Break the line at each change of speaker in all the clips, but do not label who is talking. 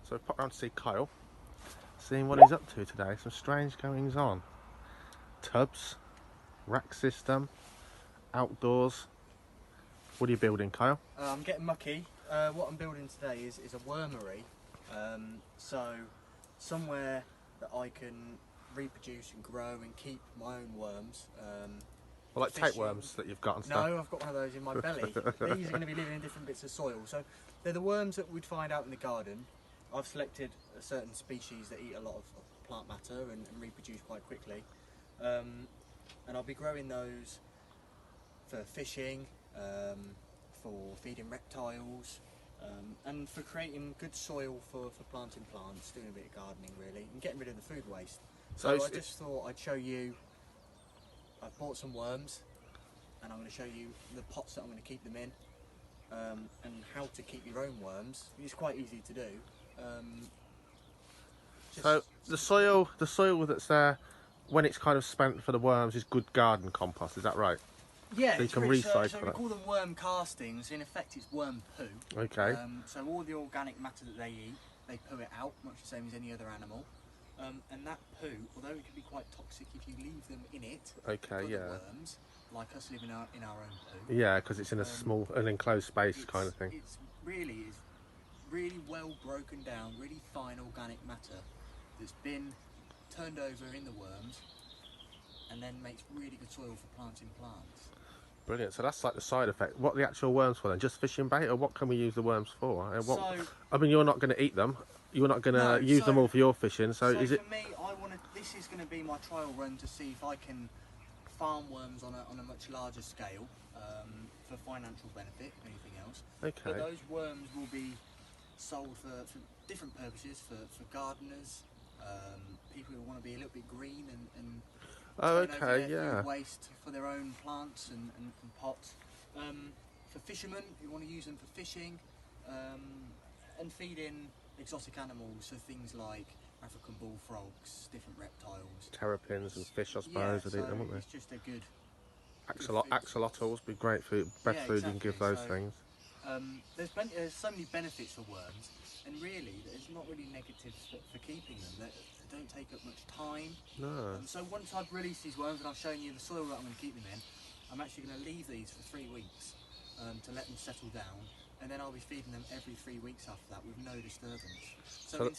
So I've popped round to see Kyle, seeing what he's up to today. Some strange goings on. Tubs, rack system, outdoors. What are you building, Kyle?
I'm getting mucky. What I'm building today is a wormery. So somewhere that I can reproduce and grow and keep my own worms.
Well, like
fishing.
tapeworms that you've got and stuff.
No, I've got one of those in my belly. These are going to be living in different bits of soil. So they're the worms that we'd find out in the garden. I've selected a certain species that eat a lot of plant matter and reproduce quite quickly. And I'll be growing those for fishing, for feeding reptiles, and for creating good soil for planting plants, doing a bit of gardening really, and getting rid of the food waste. So I just thought I'd show you, I've bought some worms, and I'm going to show you the pots that I'm going to keep them in, and how to keep your own worms. It's quite easy to do.
So the soil that's there, when it's kind of spent for the worms, is good garden compost, is that right?
Yeah,
so you can recycle
so we call them worm castings. In effect, it's worm poo.
Okay.
So all the organic matter that they eat, they poo it out, much the same as any other animal. And that poo, although it can be quite toxic if you leave them in it,
Okay, yeah.
the worms, like us living in our own poo.
Yeah, because it's in a small, an enclosed space kind of thing.
It's really well broken down, really fine organic matter that's been turned over in the worms, and then makes really good soil for planting plants.
Brilliant. So that's like the side effect. What are the actual worms for then? Just fishing bait, or what can we use the worms for? I mean, you're not going to eat them. You're not going to use them all for your fishing. So is it?
For me, this is going to be my trial run to see if I can farm worms on a much larger scale, for financial benefit, if anything else.
Okay.
But those worms will be sold for different purposes, for gardeners, people who want to be a little bit green and
Oh,
turn over
okay,
their
yeah.
food waste for their own plants and pots. For fishermen who want to use them for fishing, and feeding exotic animals, so things like African bullfrogs, different reptiles.
Terrapins and fish, I suppose,
Yeah,
would eat them, wouldn't
it's just a good...
Axolotls would be great food, best food you can give those things.
There's so many benefits for worms, and really there's not really negatives for keeping them. They don't take up much time.
No.
So once I've released these worms and I've shown you the soil that I'm going to keep them in, I'm actually going to leave these for 3 weeks to let them settle down, and then I'll be feeding them every 3 weeks after that with no disturbance. So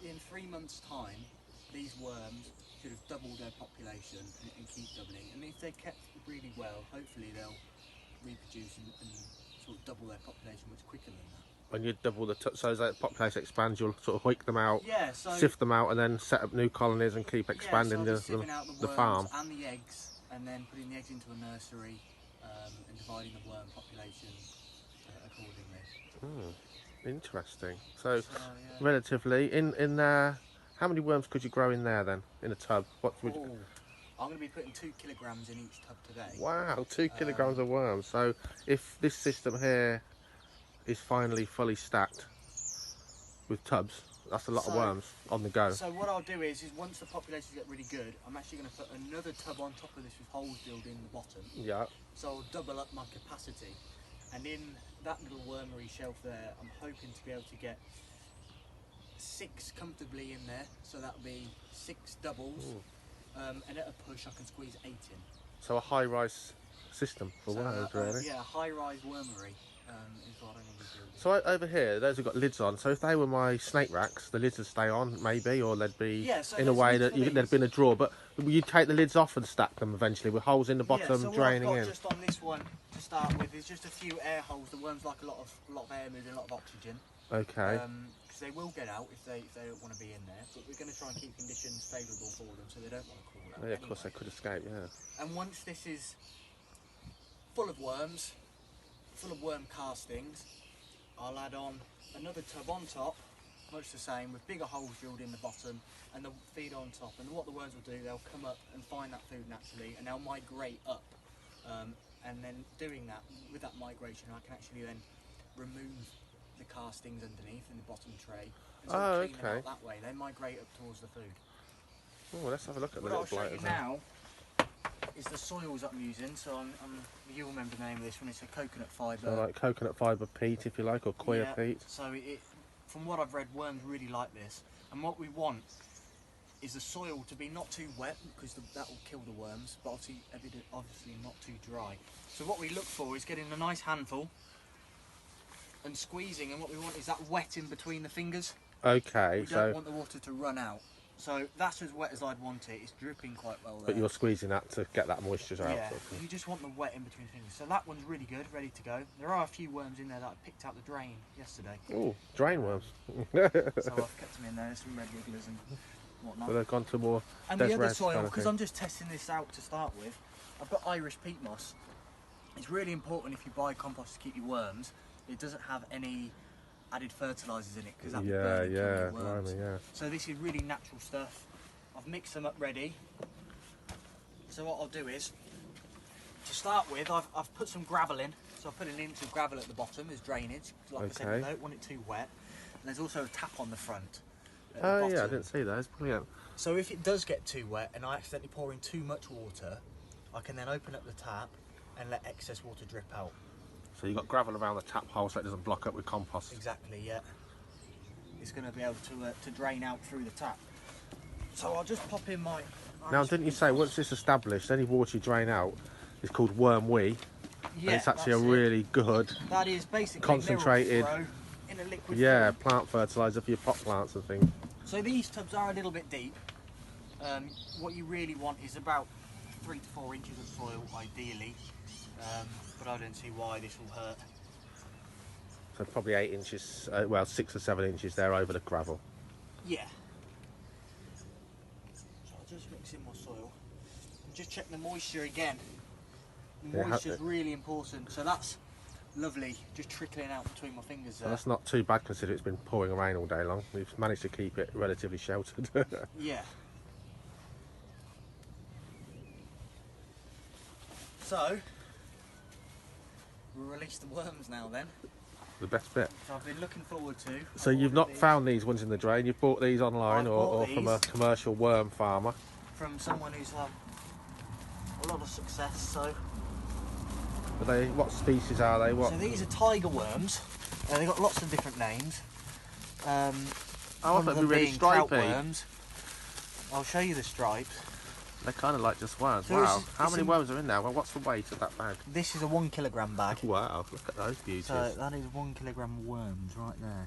in 3 months' time, these worms should have doubled their population and keep doubling. And if they're kept really well, hopefully they'll reproduce and sort of double their population much quicker than that.
When you double so as that population expands, you'll sort of hoik them out,
so
sift them out, and then set up new colonies and keep expanding
the
the farm.
And the eggs, and then putting the eggs into a nursery, and dividing the worm population accordingly.
Interesting. So relatively, in there, how many worms could you grow in there then, in a tub? What would you...
I'm going to be putting 2 kilograms in each tub today.
Wow, 2 kilograms of worms. So if this system here is finally fully stacked with tubs, that's a lot of worms on the go.
So what I'll do is once the populations get really good, I'm actually going to put another tub on top of this with holes drilled in the bottom.
Yeah.
So I'll double up my capacity. And in that little wormery shelf there, I'm hoping to be able to get 6 comfortably in there. So that'll be 6 doubles. And at a push I can squeeze 8 in.
So a high-rise system for worms, really?
Yeah, a high-rise wormery is what I'm going to be doing.
So over here, those have got lids on. So if they were my snake racks, the lids would stay on, maybe, or they'd be in a way that there'd been a drawer. But you'd take the lids off and stack them eventually with holes in the bottom,
so
draining
what I've got
in.
Just on this one to start with is just a few air holes. The worms like a lot of air moving, a lot of oxygen.
Okay.
Because they will get out if they don't want to be in there. But we're going to try and keep conditions favourable for them so they don't want to crawl out.
Yeah, of course they could escape. Yeah.
And once this is full of worms, full of worm castings, I'll add on another tub on top, much the same, with bigger holes drilled in the bottom, and they'll feed on top. And what the worms will do, they'll come up and find that food naturally, and they'll migrate up. And then doing that, with that migration, I can actually then remove the castings underneath in the bottom tray, and sort of clean them out that way. They migrate up towards the food.
Oh, let's have a look at the
little
little
blight. What I'll show you now is the soils I'm using. So you'll remember the name of this one. It's a coconut fibre.
So like coconut fibre peat, if you like, or coir peat.
So from what I've read, worms really like this. And what we want is the soil to be not too wet, because that will kill the worms, but obviously not too dry. So what we look for is getting a nice handful and squeezing, and what we want is that wet in between the fingers.
Okay,
We don't want the water to run out. So that's as wet as I'd want it. It's dripping quite well there.
But you're squeezing that to get that moisture out.
Yeah,
Sort of.
you just want the wet in between fingers. So that one's really good, ready to go. There are a few worms in there that I picked out the drain yesterday.
Oh, drain worms.
So I've kept them in there, some red wigglers and whatnot.
So they've gone to more
And the other
desert
soil,
kind of
because
thing.
I'm just testing this out to start with, I've got Irish peat moss. It's really important if you buy compost to keep your worms, it doesn't have any added fertilisers in it, because that would burn and kill your worms.
blimey, yeah.
So this is really natural stuff. I've mixed them up ready. So what I'll do is, to start with, I've put some gravel in. So I've put an inch of gravel at the bottom as drainage. Like I said, I don't want it too wet. And there's also a tap on the front.
Oh yeah, I didn't see that. It's brilliant.
So if it does get too wet and I accidentally pour in too much water, I can then open up the tap and let excess water drip out.
So you've got gravel around the tap hole so it doesn't block up with compost.
Exactly, yeah. It's going to be able to drain out through the tap. So I'll just pop in my...
Now, didn't you say once it's established, any water you drain out is called Wormery?
Yeah,
and it's actually a
that's it.
really good,
That is basically
concentrated,
Mirror in a liquid
yeah,
form.
plant fertiliser for your pot plants and things.
So these tubs are a little bit deep. What you really want is about 3 to 4 inches of soil, ideally. But I don't see why this will hurt.
So probably 8 inches, well 6 or 7 inches there over the gravel.
Yeah. So I'll just mix in my soil and just check the moisture again. The
Yeah,
moisture is really important. So that's lovely, just trickling out between my fingers there.
Well, that's not too bad considering it's been pouring rain all day long. We've managed to keep it relatively sheltered.
Yeah. So we'll release the worms now then.
The best bit.
So I've been looking forward to.
So you've not found these ones in the drain, you've bought these online or from a commercial worm farmer?
From someone who's had a lot of success, so...
Are they, what species are they? What?
So these are tiger worms. They've got lots of different names.
I
One
thought
of
they'd
them
be really
being trout
stripy.
worms. I'll show you the stripes.
They're kind of like just worms.
So
Wow.
this is-
How
it's
many
a-
worms are in there? Well, what's the weight of that bag?
This is a 1 kilogram bag.
Wow, look at those beauties.
So that is 1 kilogram worms right there.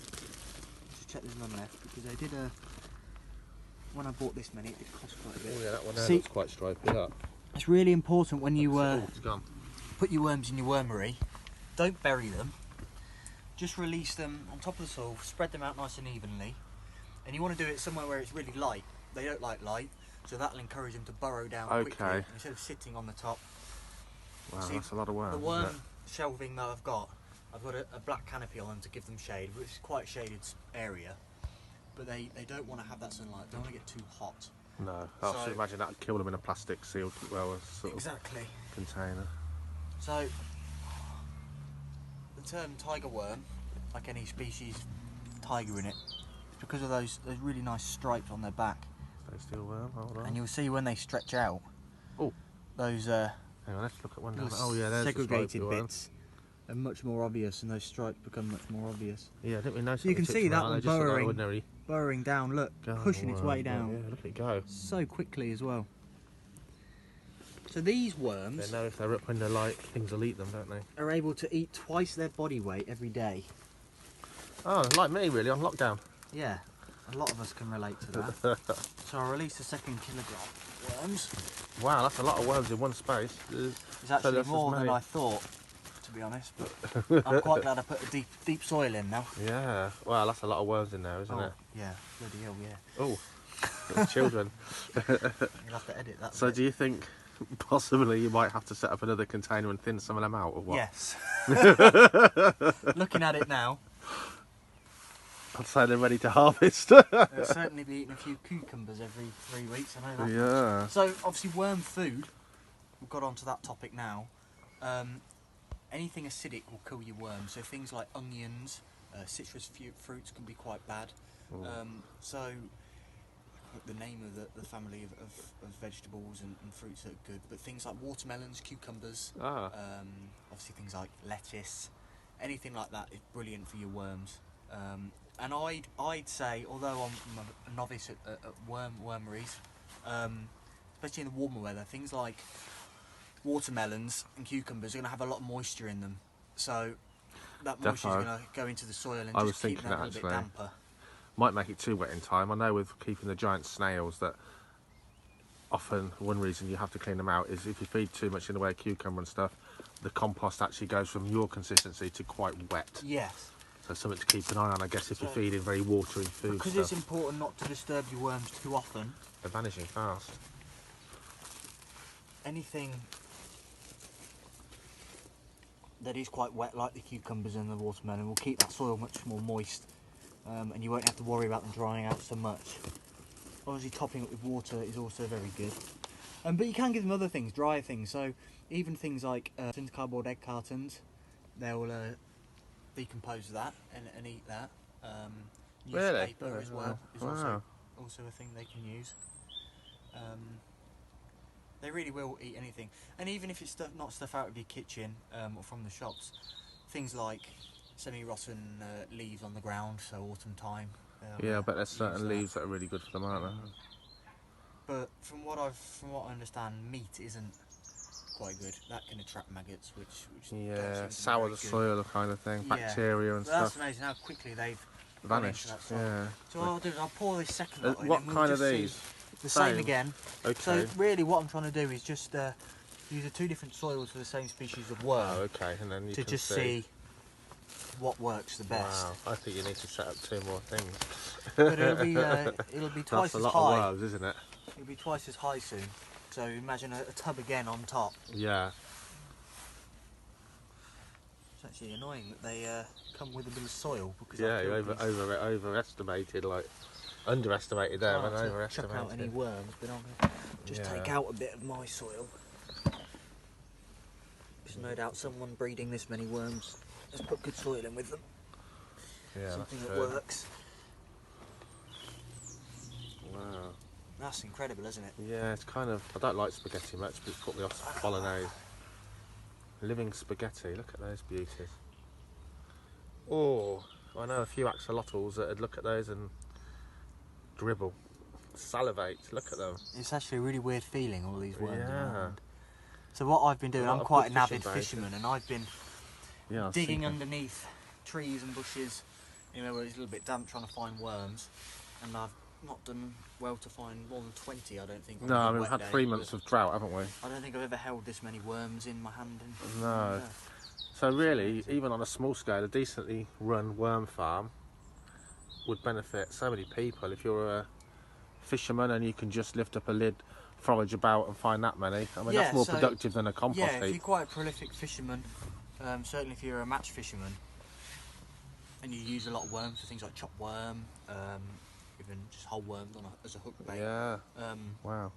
Just check there's none left because I did a. When I bought this many, it did cost quite a bit.
Oh yeah, that one there
See-
looks quite stripy. Look.
It's really important when you
Oh, it's gone.
put your worms in your wormery. Don't bury them. Just release them on top of the soil. Spread them out nice and evenly. And you want to do it somewhere where it's really light. They don't like light, so that'll encourage them to burrow down quickly
Okay.
instead of sitting on the top.
Wow,
See,
that's a lot of worms.
The
isn't
worm
it?
shelving that I've got a black canopy on them to give them shade, which is quite a shaded area. But they don't want to have that sunlight. They don't want to get too hot.
No, I
So-
should imagine that would kill them in a plastic sealed sort of
Exactly.
container.
So the term tiger worm, like any species tiger in it, is because of those really nice stripes on their back.
Stay still, worm. Hold on.
And you'll see when they stretch out,
Oh.
those
Hang on, let's look at one down
little
there. Oh yeah, there's
segregated
the stripy one.
bits are much more obvious, and those stripes become much more obvious.
Yeah, I didn't really notice.
You can see that one burrowing.
Ordinary.
Burrowing down, look, pushing its way down
Yeah, look at it go.
so quickly as well. So these worms
They know if they're up when they're light, things will eat them, don't they?
are able to eat twice their body weight every day.
Oh, like me really on lockdown.
Yeah, a lot of us can relate to that. So I'll release the 2nd kilogram worms.
Wow, that's a lot of worms in one space.
It's actually
that's as
more than
many.
I thought, to be honest. But I'm quite glad I put a deep soil in now.
Yeah, well, that's a lot of worms in there, isn't it?
Yeah, bloody hell, yeah.
Oh, little children.
You'll have to edit that.
So
bit.
do you think possibly you might have to set up another container and thin some of them out, or what?
Yes. Looking at it now,
I'd say they're ready to harvest.
they'll certainly be eating a few cucumbers every 3 weeks, I know that.
Yeah.
So obviously worm food, we've got onto that topic now. Anything acidic will kill your worms, so things like onions, citrus fruits can be quite bad. So the name of the family of vegetables and fruits that are good, but things like watermelons, cucumbers, obviously things like lettuce, anything like that is brilliant for your worms. And I'd say, although I'm a novice at wormeries, especially in the warmer weather, things like watermelons and cucumbers are going to have a lot of moisture in them. So that moisture is going to go into the soil and just keep them a little bit damper.
Might make it too wet in time. I know with keeping the giant snails that often one reason you have to clean them out is if you feed too much in the way of cucumber and stuff, the compost actually goes from your consistency to quite wet.
Yes.
So something to keep an eye on, I guess, if you're feeding very watery food.
Because it's important not to disturb your worms too often.
They're vanishing fast.
Anything that is quite wet, like the cucumbers and the watermelon, will keep that soil much more moist, and you won't have to worry about them drying out so much. Obviously, topping it with water is also very good. But you can give them other things, drier things. So even things like cardboard egg cartons, they'll decompose that and eat that. Newspaper as well is also a thing they can use. They really will eat anything, and even if it's not stuff out of your kitchen or from the shops, things like semi-rotten leaves on the ground, so autumn time.
Yeah, I bet there's certain leaves that are really good for them, aren't there?
But from what I understand, meat isn't quite good. That can attract maggots, which
sour the soil kind of thing, bacteria and stuff.
That's amazing how quickly they've
vanished.
Yeah. So what I'll do is I'll pour this second lot in.
What kind are these?
The same again.
Okay.
So really, what I'm trying to do is just use the two different soils for the same species of worm.
Oh, okay, and then you
to
can
just see what works the best.
Wow, I think you need to set up 2 more things.
But it'll be twice as high.
That's a lot of worms, isn't it?
It'll be twice as high soon. So imagine a tub again on top.
Yeah.
It's actually annoying that they come with a bit of soil because
you overestimated, like underestimated them and overestimated.
Chuck out any worms, but I'm going to just take out a bit of my soil. There's no doubt someone breeding this many worms has put good soil in with them.
Yeah,
something that works.
Wow.
That's incredible, isn't it?
Yeah, it's kind of. I don't like spaghetti much, but it's put me off bolognese. Living spaghetti. Look at those beauties. Oh, I know a few axolotls that would look at those and dribble, salivate. Look at them.
It's actually a really weird feeling, all these worms.
Yeah.
So what I've been doing, I'm quite an avid fisherman, and I've been
I've
digging underneath trees and bushes, you know, where it's a little bit damp, trying to find worms, and I've not done well to find more than 20, I don't think.
No, I mean, we've had 3 months of drought, haven't we?
I don't think I've ever held this many worms in my hand.
No. So really, even on a small scale, a decently run worm farm would benefit so many people. If you're a fisherman and you can just lift up a lid, forage about and find that many, I mean, that's more productive than a compost heap.
Yeah, if you're quite a prolific fisherman, certainly if you're a match fisherman, and you use a lot of worms for things like chopped worm, even just whole worms as a hook bait.
Yeah. Wow.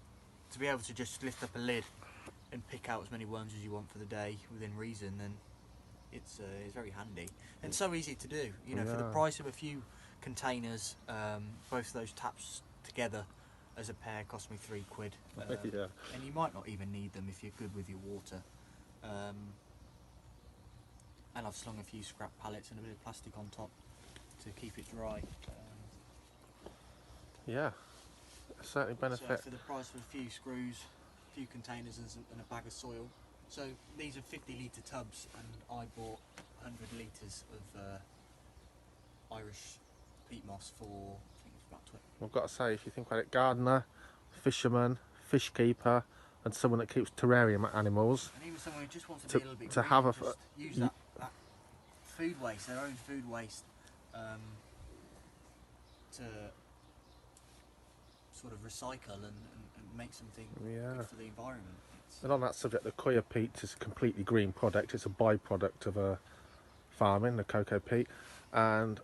To be able to just lift up a lid and pick out as many worms as you want for the day within reason, then it's very handy and so easy to do. You know, for the price of a few containers, both of those taps together as a pair cost me £3. And you might not even need them if you're good with your water. And I've slung a few scrap pallets and a bit of plastic on top to keep it dry.
Yeah, certainly benefit.
So for the price of a few screws, a few containers and a bag of soil. So these are 50-litre tubs, and I bought 100 litres of Irish peat moss for, I think it's about 20.
I've got to say, if you think about it, gardener, fisherman, fish keeper, and someone that keeps terrarium animals,
and even someone who just wants to be a little bit
to
green,
have
just use that food waste, their own food waste, to sort of recycle and make something good for the environment.
And on that subject, the coir peat is a completely green product. It's a byproduct of farming, the cocoa peat, and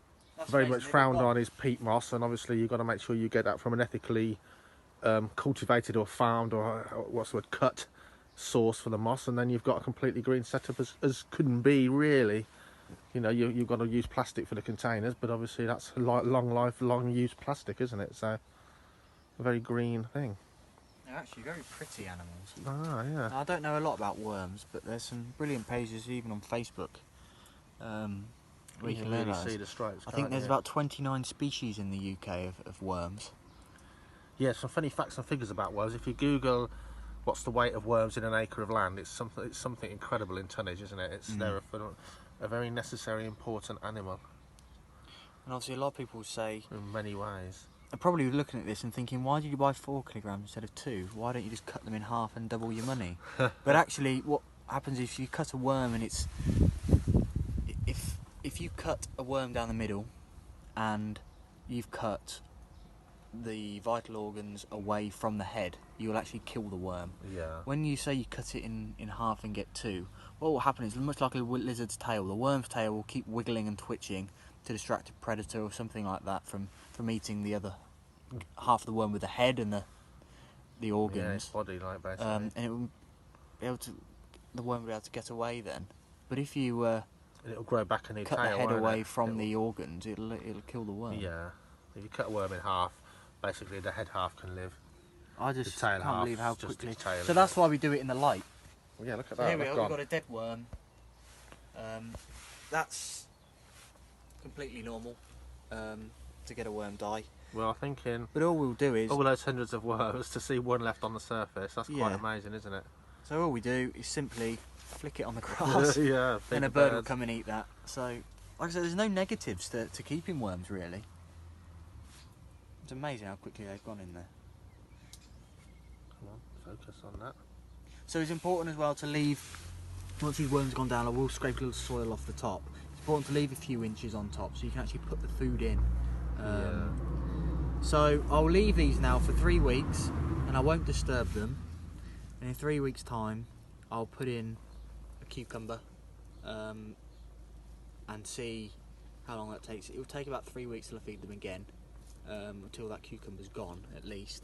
very much frowned on is peat moss. And obviously, you've got to make sure you get that from an ethically cultivated or farmed or what's the word, cut source for the moss, and then you've got a completely green setup as couldn't be really. You know, you've got to use plastic for the containers, but obviously that's a long life, long use plastic, isn't it? So a very green thing.
They're actually very pretty animals.
Ah, yeah.
Now, I don't know a lot about worms, but there's some brilliant pages even on Facebook where you
can
can learn
really
about
see
it.
the stripes.
I think
can't
there's
you?
about 29 species in the UK of worms.
Yeah, some funny facts and figures about worms. If you Google what's the weight of worms in an acre of land, it's something incredible in tonnage, isn't it? They're a very necessary, important animal
And obviously a lot of people say,
in many ways.
are probably looking at this and thinking, why did you buy 4 kilograms instead of 2? Why don't you just cut them in half and double your money? But actually, what happens if you cut a worm and it's... If you cut a worm down the middle and you've cut the vital organs away from the head, you will actually kill the worm.
Yeah.
When you say you cut it in half and get 2, what will happen is, much like a lizard's tail, the worm's tail will keep wiggling and twitching to distract a predator or something like that from eating the other half of the worm with the head and the organs.
Yeah, its body, like, basically.
And it will be able to, the worm will be able to get away then. But if you
it'll grow back a new
cut
tail,
the head
won't
away
it?
from the organs, it'll kill the worm.
Yeah. If you cut a worm in half, basically the head half can live.
I just
The tail
can't
half
believe how
just
quickly.
its tail,
So
isn't
that's
it?
why we do it in the light.
Well, yeah, look at
So
that.
here we
they've
are,
gone.
we've got a dead worm. That's completely normal to get a worm die.
Well, I'm thinking
But all we'll do is,
all those hundreds of worms to see one left on the surface. That's quite
Yeah.
amazing, isn't it?
so all we do is simply flick it on the grass
Yeah.
and
feed
a
the
bird will
birds.
come and eat that. So, like I said, there's no negatives to keeping worms really. It's amazing how quickly they've gone in there.
Come on, focus on that.
So it's important as well to leave, once these worms have gone down, I will scrape a little soil off the top. It's important to leave a few inches on top so you can actually put the food in.
Yeah.
So I'll leave these now for 3 weeks and I won't disturb them. And in 3 weeks' time, I'll put in a cucumber and see how long that takes. It will take about 3 weeks till I feed them again, until that cucumber's gone at least.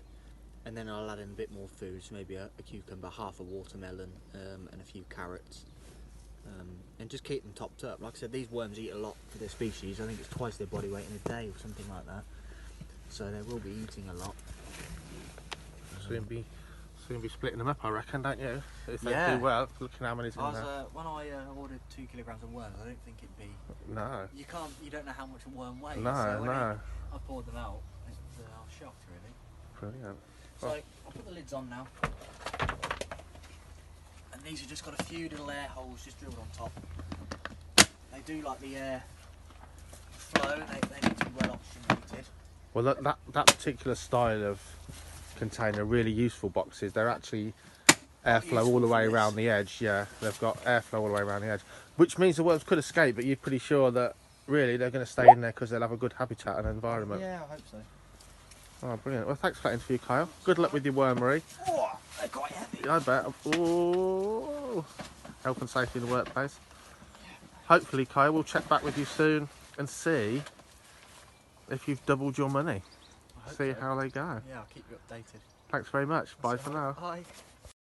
And then I'll add in a bit more food, so maybe a cucumber, half a watermelon, and a few carrots. And just keep them topped up. Like I said, these worms eat a lot for their species. I think it's twice their body weight in a day or something like that. So they will be eating a lot.
Soon be splitting them up, I reckon, don't you? If they
Yeah.
do well, looking how many's in there.
When I ordered 2 kilograms of worms, I don't think it'd be.
No.
You don't know how much a worm weighs.
No,
so when
no.
I poured them out, I was shocked really.
Brilliant.
So I'll put the lids on now. And these have just got a few little air holes just drilled on top. They do like the air flow, they need to be well oxygenated.
Well, that particular style of container, really useful boxes. They're actually airflow all the way around the edge. Yeah, they've got airflow all the way around the edge, which means the worms could escape, but you're pretty sure that really they're going to stay in there because they'll have a good habitat and environment.
Yeah, I hope so.
Oh, brilliant. Well, thanks for that interview, Kyle. Good luck with your wormery.
Oh, they're quite heavy.
I bet. Oh, health and safety in the workplace. Hopefully, Kyle, we'll check back with you soon and see if you've doubled your money. See
so.
how they go.
Yeah, I'll keep you updated.
Thanks very much. Bye for now.
Bye.